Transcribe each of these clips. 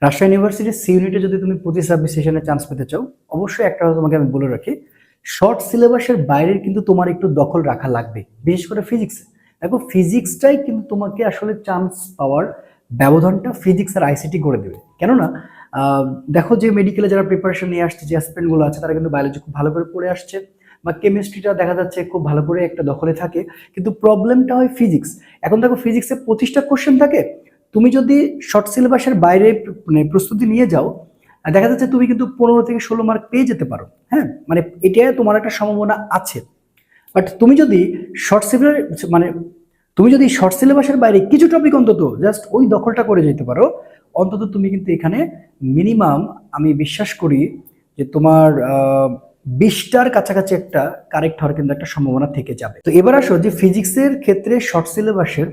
রাজশাহী ইউনিভার্সিটির সি ইউনিটে যদি তুমি 25-26 সেশনে চান্স পেতে চাও, অবশ্যই একটা কথা তোমাকে আমি বলে রাখি, শর্ট সিলেবাসের বাইরের কিন্তু তোমার একটু দখল রাখা লাগবে, বিশেষ করে ফিজিক্সে। দেখো ফিজিক্সটাই কিন্তু তোমাকে আসলে চান্স পাওয়ার ব্যবধানটা ফিজিক্স আর আইসিটি করে দেবে। কেননা আহ, দেখো যে মেডিকেলে যারা প্রিপারেশন নিয়ে আসছে, যে অ্যাসপিরেন্টগুলো আছে, তারা কিন্তু বায়োলজি খুব ভালো করে পড়ে আসছে, বা কেমিস্ট্রিটা দেখা যাচ্ছে খুব ভালো করে একটা দখলে থাকে, কিন্তু প্রবলেমটা হয় ফিজিক্স। এখন দেখো ফিজিক্সে 25টা কোশ্চেন থাকে, তুমি যদি শর্ট সিলেবাসের বাইরে মানে প্রস্তুতি নিয়ে যাও, দেখা যাচ্ছে তুমি কিন্তু 15 থেকে 16 মার্ক পেয়ে যেতে পারো। হ্যাঁ, মানে এটা তোমার একটা সম্ভাবনা আছে। বাট তুমি যদি শর্ট সিলেবাস মানে তুমি যদি শর্ট সিলেবাসের বাইরে কিছু টপিক অন্তত জাস্ট ওই দখলটা করে যেতে পারো, অন্তত তুমি কিন্তু এখানে মিনিমাম, আমি বিশ্বাস করি যে তোমার 20টার কাছাকাছি একটা কারেক্ট হওয়ার কিন্তু একটা সম্ভাবনা থেকে যাবে। তো এবার আসো যে ফিজিক্সের ক্ষেত্রে শর্ট সিলেবাসের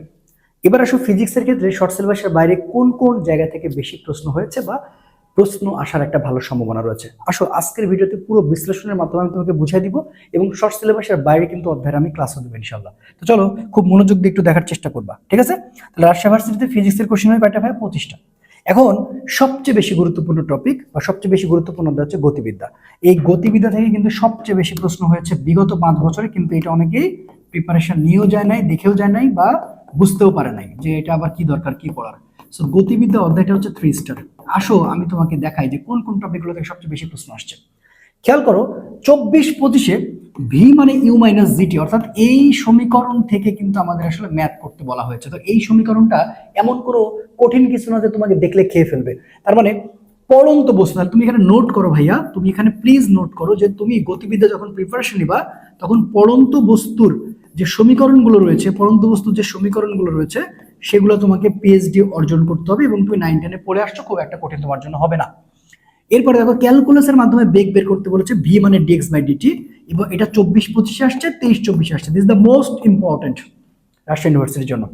এবার আসো ফিজিক্সের ক্ষেত্রে শর্ট সিলেবাসের বাইরে কোন কোন জায়গা থেকে বেশি প্রশ্ন হয়েছে বা প্রশ্ন আসার একটা ভালো সম্ভাবনা রয়েছে। আসো আজকের ভিডিওতে পুরো বিশ্লেষণের মাধ্যমে আমি তোমাকে বুঝিয়ে দিব, এবং শর্ট সিলেবাসের বাইরে কিন্তু অধ্যায়ের আমি ক্লাসও দেবো ইনশাল্লাহ। তো চলো খুব মনোযোগ দিয়ে একটু দেখার চেষ্টা করবা, ঠিক আছে? তাহলে রাজশাহী ভার্সিটিতে ফিজিক্সের কোশ্চেন হয় কয়টা ভাই? 25টা। এখন সবচেয়ে বেশি গুরুত্বপূর্ণ টপিক বা সবচেয়ে বেশি গুরুত্বপূর্ণ অধ্যায় হচ্ছে গতিবিদ্যা। এই গতিবিদ্যা থেকে কিন্তু সবচেয়ে বেশি প্রশ্ন হয়েছে বিগত 5 বছরে, কিন্তু এটা অনেকেই প্রিপারেশন নিয়েও যায় নাই, দেখেও যায় নাই, বা বুঝতেও পারে নাই যে এটা আবার কি দরকার, কি পড়ার। সো গতিবিদ্যা অধ্যায়টা হচ্ছে 3 স্টার। আসো আমি তোমাকে দেখাই যে কোন কোন টপিকগুলো থেকে সবচেয়ে বেশি প্রশ্ন আসছে। খেয়াল করো, 24-25-এ ভি মানে ইউ মাইনাস জিটি, অর্থাৎ এই সমীকরণ থেকে কিন্তু আমাদের আসলে ম্যাথ করতে বলা হয়েছে। তো এই সমীকরণটা এমন কোনো কঠিন কিছু না যে তোমাকে দেখলে খেয়ে ফেলবে। তার মানে পড়ন্ত বস্তু। তুমি এখানে নোট করো ভাইয়া, তুমি এখানে প্লিজ নোট করো যে তুমি গতিবিদ্যা যখন প্রিপারেশন নিবা, তখন পড়ন্ত বস্তুর যে সমীকরণগুলো রয়েছে, পড়ন্ত বস্তুর যে সমীকরণগুলো রয়েছে, সেগুলো তোমাকে পিএইচডি অর্জন করতে হবে, এবং তুমি 9-10-এ পড়ে আসছো, খুব একটা কঠিন তোমার জন্য হবে না। এরপরে দেখো ক্যালকুলাসের মাধ্যমে বেগ বের করতে বলেছে, ভি মানে ডিএক্স বাই ডিটি, এবং এটা 24-25-এ আসছে, 23-24-এ আসছে। This the most important Rajshahi ইউনিভার্সিটির জন্য।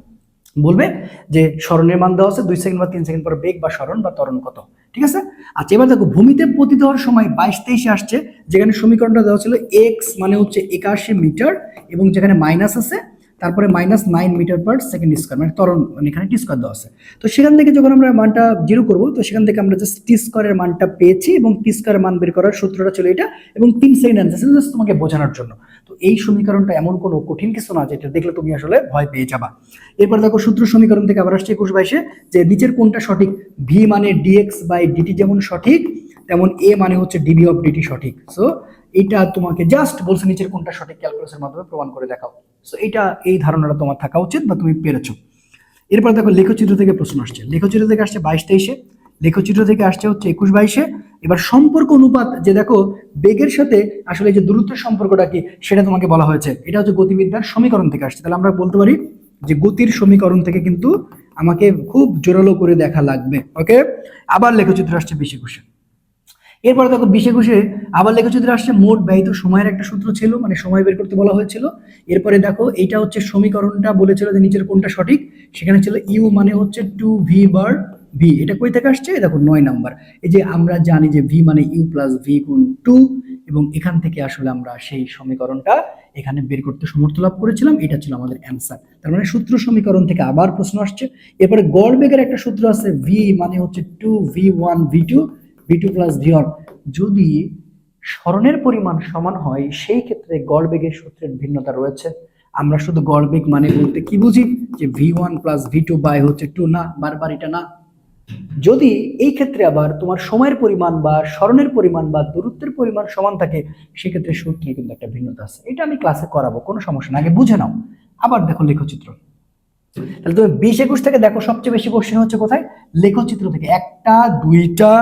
বলবে যে স্মরণের মান দেওয়া আছে 2 সেকেন্ড বা 3 সেকেন্ড পর বেগ বা স্মরণ বা ত্বরণ কত, ঠিক আছে? আচ্ছা, এবার দেখো ভূমিতে পতিত হওয়ার সময় 22-23-এ আসছে, যেখানে সমীকরণটা দেওয়া ছিল এক্স মানে হচ্ছে 81 মিটার, এবং যেখানে মাইনাস আছে তারপরে -9 মিটার/সেকেন্ড স্কোয়ার, মানে ত্বরণ, মানে এখানে টি স্কোয়ার দেওয়া আছে। তো সেখান থেকে যখন আমরা মানটা জিরো করবো, তো সেখান থেকে আমরা জাস্ট টি স্কোয়ারের মানটা পেয়েছি, এবং টি স্কোয়ারের মান বের করার সূত্রটা ছিল এটা, এবং 3 সেকেন্ড আনসার ছিল, জাস্ট তোমাকে বোঝানোর জন্য। তো এই সমীকরণটা এমন কোনো কঠিন কিছু না যেটা দেখলে তুমি আসলে ভয় পেয়ে যাবা। এরপর দেখো সূত্র সমীকরণ থেকে আবার আসছে 21-22-এ, যে নিচের কোনটা সঠিক? ভি মানে ডিএক্স বাই ডিটি যেমন সঠিক, তেমন এ মানে হচ্ছে ডিবি অফ ডিটি সঠিক। সো এটা তোমাকে জাস্ট বলছে নিচের কোনটা সঠিক, ক্যালকুলাসের মাধ্যমে প্রমাণ করে দেখাও। সো এটা, এই ধারণাটা তোমার থাকা উচিত, বা তুমি পেরেছো। এরপর দেখো লেখচিত্র থেকে প্রশ্ন আসছে, লেখচিত্র থেকে আসছে 22-23-এ, লেখচিত্র থেকে আসছে হচ্ছে 21-22-এ। এবার সম্পর্ক অনুপাত, যে দেখো বেগের সাথে আসলে যে দূরত্বের সম্পর্কটা কি, সেটা তোমাকে বলা হয়েছে। এটা হচ্ছে গতিবিদ্যার সমীকরণ থেকে আসছে। তাহলে আমরা বলতে পারি যে গতির সমীকরণ থেকে কিন্তু আমাকে খুব জোরালো করে দেখা লাগবে। ওকে, আবার লেখচিত্র আসছে 20-21-এ। এরপরে দেখো 20-21-এ আবার লেখচিত্রে আসছে মোট ব্যয়িত সময়ের একটা সূত্র ছিল, মানে সময় বের করতে বলা হয়েছিল। এরপরে দেখো এইটা হচ্ছে সমীকরণটা বলেছিল যে নিচের কোনটা সঠিক, সেখানে ছিল ইউ মানে হচ্ছে 2v/v। এটা কই থেকে আসছে? দেখো 9 নাম্বার। এই যে আমরা জানি যে ভি মানে ইউ প্লাস ভি গুণ 2, এবং এখান থেকে আসলে আমরা সেই সমীকরণটা এখানে বের করতে সমর্থ লাভ করেছিলাম। এটা ছিল আমাদের অ্যান্সার। তার মানে সূত্র সমীকরণ থেকে আবার প্রশ্ন আসছে। এরপরে গড় বেগের একটা সূত্র আছে, ভি মানে হচ্ছে 2v1v2 v2 প্লাস v1। যদি স্মরণের পরিমাণ সমান হয়, সেই ক্ষেত্রে গড় বেগের সূত্রের ভিন্নতা রয়েছে। আমরা শুধু গড় বেগ মানে বলতে কি বুঝি, যে v1 প্লাস v2 বাই হচ্ছে 2, না, বারবার এটা না। যদি এই ক্ষেত্রে আবার তোমার সময়ের পরিমাণ বা স্মরণের পরিমাণ বা দূরত্বের পরিমাণ সমান থাকে, সেক্ষেত্রে সূত্রে কিন্তু একটা ভিন্নতা আছে। এটা আমি ক্লাসে করাবো, কোনো সমস্যা না, আগে বুঝে নাও। আবার দেখো লেখচিত্র। তাহলে তুমি 20-21 থেকে দেখো সবচেয়ে বেশি কোশ্চেন হচ্ছে কোথায়? লেখচিত্র থেকে। 1টা 2টা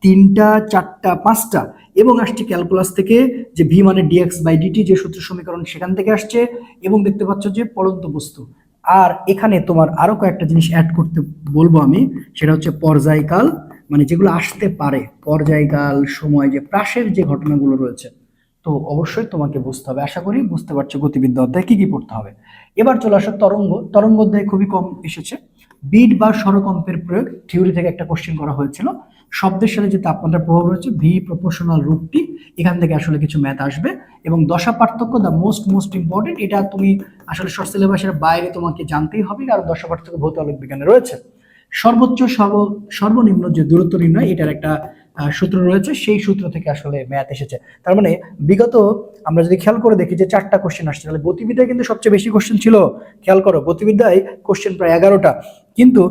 3টা 4টা 5টা, এবং আসছে ক্যালকুলাস থেকে, যে ভি মানে ডিএক্স বাই ডিটি যে সূত্র সমীকরণ, সেখান থেকে আসছে। এবং দেখতে পাচ্ছ যে পড়ন্ত বস্তু। আর এখানে তোমার আরো কয়েকটা জিনিস অ্যাড করতে বলবো আমি, সেটা হচ্ছে পর্যায়কাল, মানে যেগুলো আসতে পারে, পর্যায়কাল, সময়, যে প্রাসের যে ঘটনাগুলো রয়েছে। তো অবশ্যই তোমাকে বুঝতে হবে। আশা করি বুঝতে পারছো গতিবিদ্যা অধ্যায় কি কি পড়তে হবে। এবার চলে আসো তরঙ্গ। তরঙ্গ অধ্যায় খুবই কম এসেছে। বিট বা স্বরকম্পের প্রয়োগ থিওরি থেকে একটা কোশ্চেন করা হয়েছিল। শব্দের সাথে যে তাপমাত্রার প্রভাব রয়েছে, ভি প্রপোর্শনাল রূপটি, এখান থেকে আসলে কিছু ম্যাথ আসবে। এবং দশা পার্থক্য, দ্য মোস্ট ইম্পর্টেন্ট, এটা তুমি আসলে শর্ট সিলেবাসের বাইরে তোমাকে জানতেই হবে, কারণ দশা পার্থক্য ভৌত আলোক বিজ্ঞানে রয়েছে। সর্বোচ্চ সর্বনিম্ন যে দূরত্ব নির্ণয় এটার একটা সূত্র রয়েছে, সেই সূত্র থেকে আসলে ম্যাথ এসেছে। তার মানে বিগত আমরা যদি খেয়াল করে দেখি যে 4টা কোশ্চেন আসছে, তাহলে গতিবিদ্যায় কিন্তু সবচেয়ে বেশি কোশ্চেন ছিল। খেয়াল করো, গতিবিদ্যায় কোশ্চেন প্রায় 11টা, কিন্তু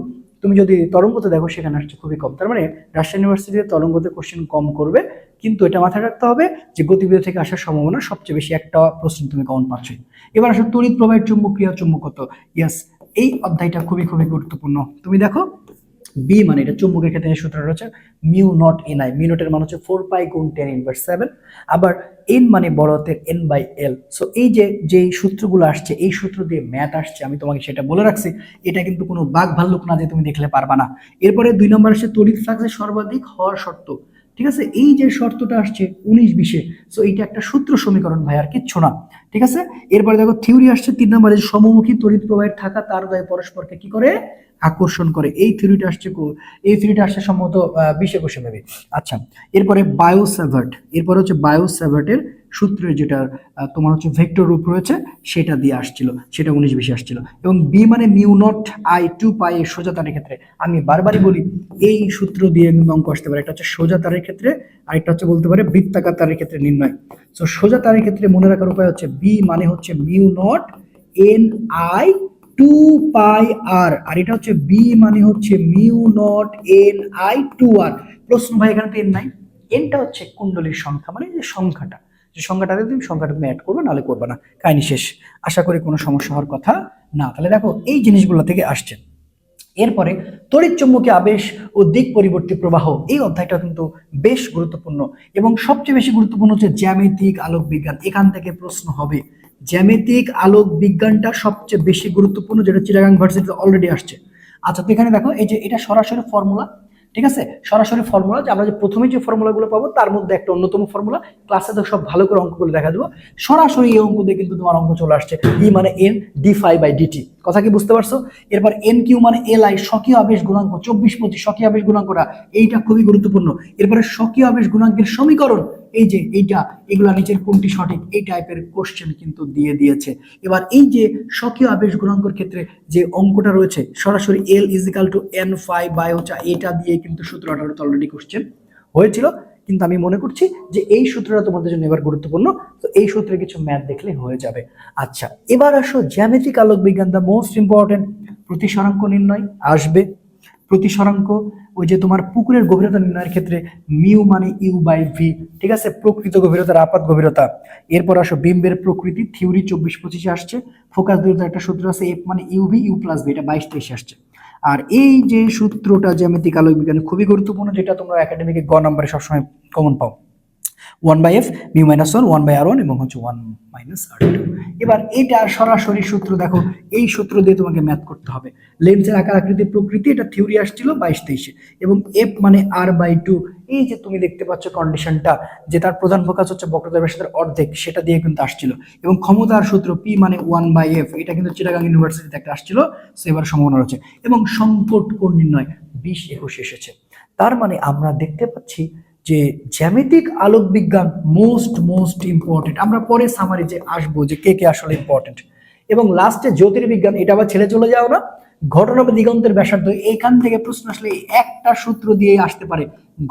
তুমি যদি তরঙ্গতে দেখো সেখানে আসছে খুবই কম। তার মানে রাজশাহী ইউনিভার্সিটিতে তরঙ্গতে কোশ্চেন কম করবে, কিন্তু এটা মাথায় রাখতে হবে যে গতিবিদ্যা থেকে আসার সম্ভাবনা সবচেয়ে বেশি, একটা প্রশ্ন তুমি কমন পাচ্ছ। এবার আসলে তড়িৎ প্রবাহের চুম্বকীয় চুম্বকত্ব। ইয়েস, এই অধ্যায়টা খুবই খুবই গুরুত্বপূর্ণ। তুমি দেখো বি মানে এটা চুম্বকের ক্ষেত্রে সূত্র রয়েছে mu naught N I, mu নটের মান হচ্ছে 4 পাই গুণ 10⁻⁷। আবার এন মানে বড় হাতের এন বাই এল। সো এই যে সূত্রগুলো আসছে, এই সূত্র দিয়ে ম্যাথ আসছে, আমি তোমাকে সেটা বলে রাখছি। এটা কিন্তু কোনো বাঘ ভাল্লুক না যে তুমি দেখলে পারবা না। এরপরে 2 নম্বর আসছে তড়িৎ ফ্লাক্সের সর্বাধিক হওয়ার শর্ত। ঠিক আছে, এই যে শর্তটা আসছে 19-20-এ, সো এইটা একটা সূত্র সমীকরণ ভাই, আর কিচ্ছু না। ঠিক আছে, এরপরে দেখো থিওরি আসছে 3 নম্বরে, সমমুখী তড়িৎ প্রবাহের থাকা তার দ্বয় পরস্পরকে কি করে আকর্ষণ করে। এই থিওরিটা আসছে সম্ভবত 20-21 মেবি। আচ্ছা, এরপরে বায়োস্যাভার্ট, এরপরে হচ্ছে বায়োস্যাভার্টের সূত্রের যেটা তোমার হচ্ছে ভেক্টর রূপ রয়েছে সেটা দিয়ে আসছিল, সেটা 19-20 আসছিল। এবং বি মানে মিউ নট আই 2 পাই সোজা তারের ক্ষেত্রে, আমি বারবারই বলি এই সূত্র দিয়ে কিন্তু অঙ্ক আসতে পারে। একটা হচ্ছে সোজা তারের ক্ষেত্রে, আরেকটা হচ্ছে বলতে পারে বৃত্তাকার তারের ক্ষেত্রে নির্ণয়। তো সোজা তারের ক্ষেত্রে মনে রাখার উপায় হচ্ছে বি মানে হচ্ছে মিউ নট এন আই 2 পাই আর, আর এটা হচ্ছে বি মানে হচ্ছে মিউ নট এন আই 2 আর। প্রশ্ন ভাই এখানে তো এন নাই, এনটা হচ্ছে কুণ্ডলীর সংখ্যা, মানে যে সংখ্যাটা, যে সংখ্যাটাতে তুমি সংখ্যাটা তুমি অ্যাড করবে, নাহলে করবে না, কাহিনী শেষ। আশা করি কোনো সমস্যা হওয়ার কথা না। তাহলে দেখো এই জিনিসগুলো থেকে আসছে। এরপরে তড়িৎ চুম্বকীয় আবেশ ও দিক পরিবর্তী প্রবাহ, এই অধ্যায়টা কিন্তু বেশ গুরুত্বপূর্ণ, এবং সবচেয়ে বেশি গুরুত্বপূর্ণ হচ্ছে জ্যামিতিক আলোক বিজ্ঞান। এখান থেকে প্রশ্ন হবে, জ্যামিতিক আলোক বিজ্ঞানটা সবচেয়ে বেশি গুরুত্বপূর্ণ, যেটা চিটাগাং ইউনিভার্সিটিতে অলরেডি আসছে। আচ্ছা, তো এখানে দেখো এই যে এটা সরাসরি ফর্মুলা, ঠিক আছে, সরাসরি ফর্মুলা, যে আমরা যে প্রথমে যে ফর্মুলাগুলো পাবো তার মধ্যে একটা অন্যতম ফর্মুলা। ক্লাসে তো সব ভালো করে অঙ্কগুলো দেখা দেবো, সরাসরি এই অঙ্ক দিয়ে কিন্তু তোমার অঙ্ক চলে আসছে। ই মানে N D phi by DT, কথা কি বুঝতে পারছো? এরপর এন কিউ মানে এল আই, স্বকীয় আবেশ গুণাঙ্ক 24-25, স্বকীয় আবেশ গুণাঙ্কটা এইটা খুবই গুরুত্বপূর্ণ। এরপরে স্বকীয় আবেশ গুণাঙ্কের সমীকরণ, এই যে এইটা, এগুলা নিচের কোনটি সঠিক, এই টাইপের কোশ্চেন কিন্তু দিয়ে দিয়েছে। এবার এই যে স্বকীয় আবেশ গুণাঙ্কের ক্ষেত্রে যে অঙ্কটা রয়েছে, সরাসরি L is equal to N phi by হচ্ছে, এটা দিয়ে কিন্তু সূত্র 18 অলরেডি কোশ্চেন হয়েছিল, কিন্তু আমি মনে করছি যে এই সূত্রটা তোমাদের জন্য এবার গুরুত্বপূর্ণ। তো এই সূত্রে কিছু ম্যাথ দেখলে হয়ে যাবে। আচ্ছা, এবার আসো জ্যামিতিক আলোক বিজ্ঞান, দ্য মোস্ট ইম্পর্টেন্ট। প্রতিসরাঙ্ক নির্ণয় আসবে। প্রতিসরাঙ্ক, ওই যে তোমার পুকুরের গভীরতা নির্ণয়ের ক্ষেত্রে মিউ মানে ইউ বাই ভি, ঠিক আছে, প্রকৃত গভীরতার আপাত গভীরতা। এরপর আসো বিম্বের প্রকৃতি, থিওরি 24-25-এ আসছে। ফোকাস দূরত্বের একটা সূত্র আছে এফ মানে ইউভি ইউ প্লাস ভি, এটা 22-23-এ আসছে। আর এই যে সূত্রটা জ্যামিতিক আলোক বিজ্ঞান খুবই গুরুত্বপূর্ণ, যেটা তোমরা একাডেমিকে গ নম্বরে সবসময় কমন পাও। 1/f মিউ মাইনাস 1 1/r1 এবং হচ্ছে 1 - r2। এবার এটা সরাসরি সূত্র, দেখো এই সূত্র দিয়ে তোমাকে ম্যাথ করতে হবে। লেন্সের আকার আকৃতি প্রকৃতি, এটা থিওরি আসছিল 22-23-এ। এবং f মানে r/2, এই যে তুমি দেখতে পাচ্ছ কন্ডিশনটা, যে তার প্রধান ফোকাস হচ্ছে বক্রতার ব্যাসার্ধের অর্ধেক, সেটা দিয়ে কিন্তু আসছিল। এবং ক্ষমতার সূত্র p মানে 1/f, এটা কিন্তু চিটাগাং ইউনিভার্সিটিতে একটা আসছিল, সো এবার সম্ভাবনা রয়েছে। এবং সংকট কোণ নির্ণয় 20-21 এসেছে। তার মানে আমরা দেখতে পাচ্ছি যে জ্যামিতিক আলোক বিজ্ঞান মোস্ট ইম্পর্টেন্ট। আমরা পরে সামারি যে আসবো যে কে কে আসলে ইম্পর্টেন্ট। এবং লাস্টে জ্যোতির্বিজ্ঞান, এটা আবার ছেড়ে চলে যাও না, ঘটনা বা দিগন্তের ব্যাসার্ধ, এখান থেকে প্রশ্ন আসলে একটা সূত্র দিয়ে আসতে পারে।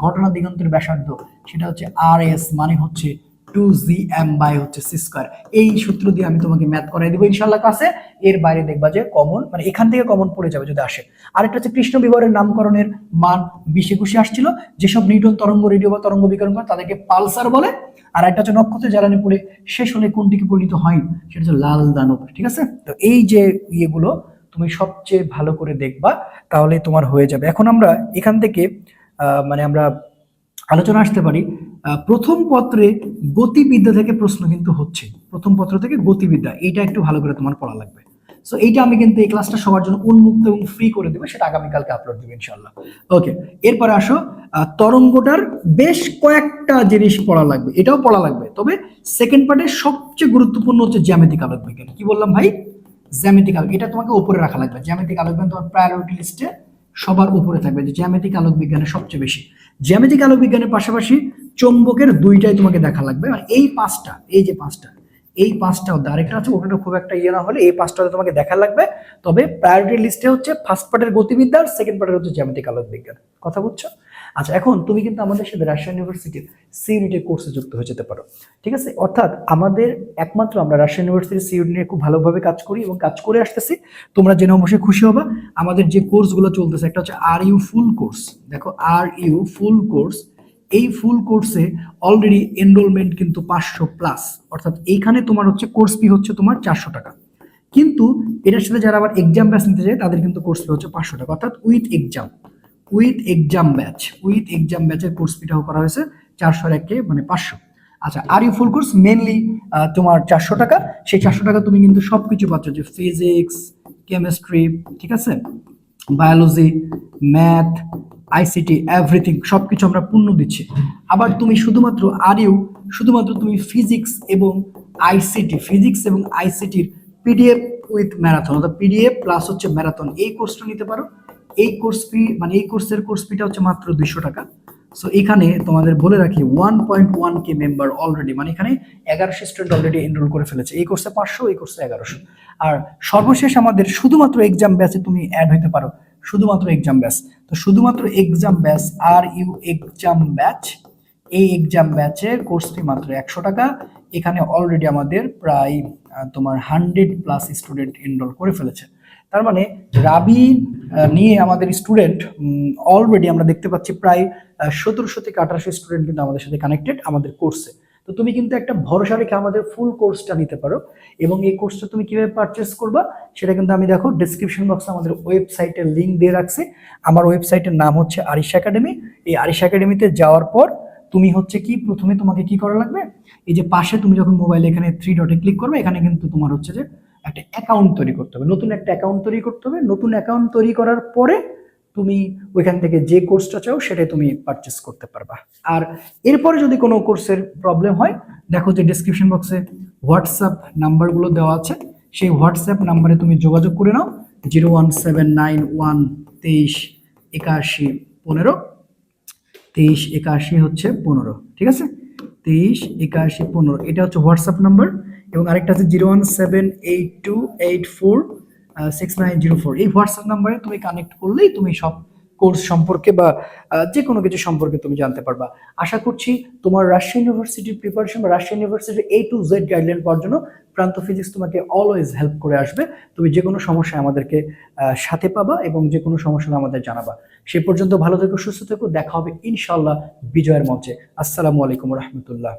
ঘটনা দিগন্তের ব্যাসার্ধ সেটা হচ্ছে আর এস মানে হচ্ছে 2gm বাই হচ্ছে c স্কয়ার। এই সূত্র দিয়ে আমি তোমাকে ম্যাথ করাই দেবো ইনশাআল্লাহ ক্লাসে। এর বাইরে দেখবা যে কমন, মানে এখান থেকে কমন পড়ে যাবে যদি আসে। আরেকটা হচ্ছে কৃষ্ণ বিবরের নামকরণের মান 20-21 আসছিল, যেসব নিউটন তরঙ্গ রেডিও বা তরঙ্গ বিকিরণ করে তাদেরকে পালসার বলে। আর একটা হচ্ছে নক্ষত্রের জ্বালানি পড়ে শেষ হলে কোনটিকে পরিণত হয়, সেটা হচ্ছে লাল দানব। ঠিক আছে, তো এই যে ইয়েগুলো তুমি সবচেয়ে ভালো করে দেখবা, তাহলে তোমার হয়ে যাবে। এখন আমরা এখান থেকে মানে আমরা আলোচনা আসতে পারি প্রথম পত্রে গতিবিদ্যা থেকে প্রশ্ন কিন্তু হচ্ছে। প্রথম পত্র থেকে গতিবিদ্যা, এইটা একটু ভালো করে তোমার পড়া লাগবে। সো এইটা আমি কিন্তু এই ক্লাসটা সবার জন্য উন্মুক্ত এবং ফ্রি করে দেবো, সেটা আগামীকালকে আপলোড দেবো ইনশাআল্লাহ। ওকে, এরপরে আসো তরঙ্গটার বেশ কয়েকটা জিনিস পড়া লাগবে, এটাও পড়া লাগবে। তবে সেকেন্ড পার্টে সবচেয়ে গুরুত্বপূর্ণ হচ্ছে জ্যামিতিক আলোক বিজ্ঞান। কি বললাম ভাই? জ্যামিতিক আলোক, এটা তোমাকে উপরে রাখা লাগবে। জ্যামিতিক আলোক বিজ্ঞান তোমার প্রায়োরিটি লিস্টে সবার উপরে থাকবে, যে জ্যামিতিক আলোক বিজ্ঞানের সবচেয়ে বেশি। জ্যামিতিক আলোক বিজ্ঞানের পাশাপাশি চৌম্বকের দুইটাই তোমাকে দেখা লাগবে। মানে এই পাঁচটা, এই যে পাঁচটা, এই পাঁচটা আরেকটা আছে, ওখানে খুব একটা ইয়ে না হলে এই পাঁচটা তোমাকে দেখা লাগবে। তবে প্রায়োরিটি লিস্টে হচ্ছে ফার্স্ট পার্টের গতিবিদ্যা আর সেকেন্ড পার্টের হচ্ছে জ্যামিতিক আলোক বিজ্ঞান। কথা বুঝছো? আচ্ছা, এখন তুমি কিন্তু আমাদের সাথে রাজশাহী ইউনিভার্সিটির সি ইউনিটের কোর্সে যুক্ত হয়ে যেতে পারো। ঠিক আছে, অর্থাৎ আমাদের একমাত্র আমরা রাজশাহী ইউনিভার্সিটির সি ইউনিট নিয়ে খুব ভালোভাবে কাজ করি এবং কাজ করে আসতেছি। তোমরা জেনে অবশ্যই খুশি হবা। আমাদের যে কোর্সগুলো চলতেছে, একটা হচ্ছে আর ইউ ফুল কোর্স। দেখো, আর ইউ ফুল কোর্স, এই ফুল কোর্সে অলরেডি এনরোলমেন্ট কিন্তু 500+, অর্থাৎ এইখানে তোমার হচ্ছে কোর্স ফি হচ্ছে তোমার 400 টাকা। কিন্তু এটার সাথে যারা আবার এক্সাম ব্যাচ নিতে যায় তাদের কিন্তু কোর্স ফি হচ্ছে 500 টাকা, অর্থাৎ উইথ এক্সাম ব্যাচের কোর্স ফিটাও করা হয়েছে 400 একে মানে 500। আচ্ছা, আর ইউ ফুল কোর্স মেনলি তোমার 400 টাকা। সেই 400 টাকা তুমি কিন্তু সবকিছু পাচ্ছ, যে ফিজিক্স, কেমিস্ট্রি, ঠিক আছে, বায়োলজি, ম্যাথ, আইসিটি, এভরিথিং সবকিছু আমরা পূর্ণ দিচ্ছি। আবার তুমি শুধুমাত্র তুমি ফিজিক্স এবং আইসিটির পিডিএফ উইথ ম্যারাথন, অর্থাৎ পিডিএফ প্লাস হচ্ছে ম্যারাথন, এই কোর্সটা নিতে পারো। এই কোর্স ফি মানে এই কোর্সের কোর্স ফিটা হচ্ছে মাত্র 200 টাকা। সো এখানে তোমাদের বলে রাখি 1.1K মেম্বার অলরেডি, মানে এখানে 1100 স্টুডেন্ট অলরেডি এনরোল করে ফেলেছে। এই কোর্সে 500, এই কোর্সে 1100। আর সর্বশেষ আমাদের শুধুমাত্র এক্সাম ব্যাচে তুমি অ্যাড হইতে পারো, শুধুমাত্র এক্সাম ব্যাচ। তো শুধুমাত্র এক্সাম ব্যাচ, আর ইউ এক্সাম ব্যাচ, এই এক্সাম ব্যাচের কোর্স ফি মাত্র 100 টাকা। এখানে অলরেডি আমাদের প্রায় তোমার 100+ স্টুডেন্ট এনরোল করে ফেলেছে। তার মানে রাবি নিয়ে আমাদের স্টুডেন্ট অলরেডি আমরা দেখতে পাচ্ছি প্রায় 1700 থেকে 1800 স্টুডেন্ট কিন্তু আমাদের সাথে কানেক্টেড আমাদের কোর্সে। তো তুমি কিন্তু একটা ভরসা রেখে আমাদের ফুল কোর্সটা নিতে পারো। এবং এই কোর্সটা তুমি কিভাবে পারচেস করবা সেটা কিন্তু আমি দেখো ডেসক্রিপশন বক্সে আমাদের ওয়েবসাইটের লিঙ্ক দিয়ে রাখছি। আমার ওয়েবসাইটের নাম হচ্ছে আরিশ একাডেমি। এই আরিশ একাডেমিতে যাওয়ার পর তুমি হচ্ছে কি প্রথমে তোমাকে কি করা লাগবে, এই যে পাশে তুমি যখন মোবাইলে এখানে 3 ডটে ক্লিক করবে, এখানে কিন্তু তোমার হচ্ছে যে একটা অ্যাকাউন্ট তৈরি করতে হবে, নতুন একটা অ্যাকাউন্ট তৈরি করতে হবে। নতুন অ্যাকাউন্ট তৈরি করার পরে তুমি ওইখান থেকে যে কোর্সটা চাও সেটাই তুমি পারচেস করতে পারবা। আর এরপরে যদি কোনো কোর্সের প্রবলেম হয়, দেখো যে ডেসক্রিপশন বক্সে হোয়াটসঅ্যাপ নাম্বারগুলো দেওয়া আছে, সেই হোয়াটসঅ্যাপ নাম্বারে তুমি যোগাযোগ করে নাও। 01791238115, 2381 হচ্ছে 15, ঠিক আছে, 238115 এটা হচ্ছে হোয়াটসঅ্যাপ নাম্বার। এবং আরেকটা আছে 01782846904, এই হোয়াটসঅ্যাপ নাম্বারে তুমি কানেক্ট করলেই তুমি সব কোর্স সম্পর্কে বা যে কোনো কিছু সম্পর্কে তুমি জানতে পারবা। আশা করছি তোমার রাজশাহী ইউনিভার্সিটির প্রিপারেশন বা রাজশাহী ইউনিভার্সিটির A to Z গাইডলাইন পাওয়ার জন্য প্রান্ত ফিজিক্স তোমাকে অলওয়েজ হেল্প করে আসবে। তুমি যে কোনো সমস্যায় আমাদেরকে সাথে পাবা এবং যে কোনো সমস্যা আমাদের জানাবা। সে পর্যন্ত ভালো থেকো, সুস্থ থেকো, দেখা হবে ইনশাআল্লাহ বিজয়ের মঞ্চে। আসসালামু আলাইকুম রহমতুল্লাহ।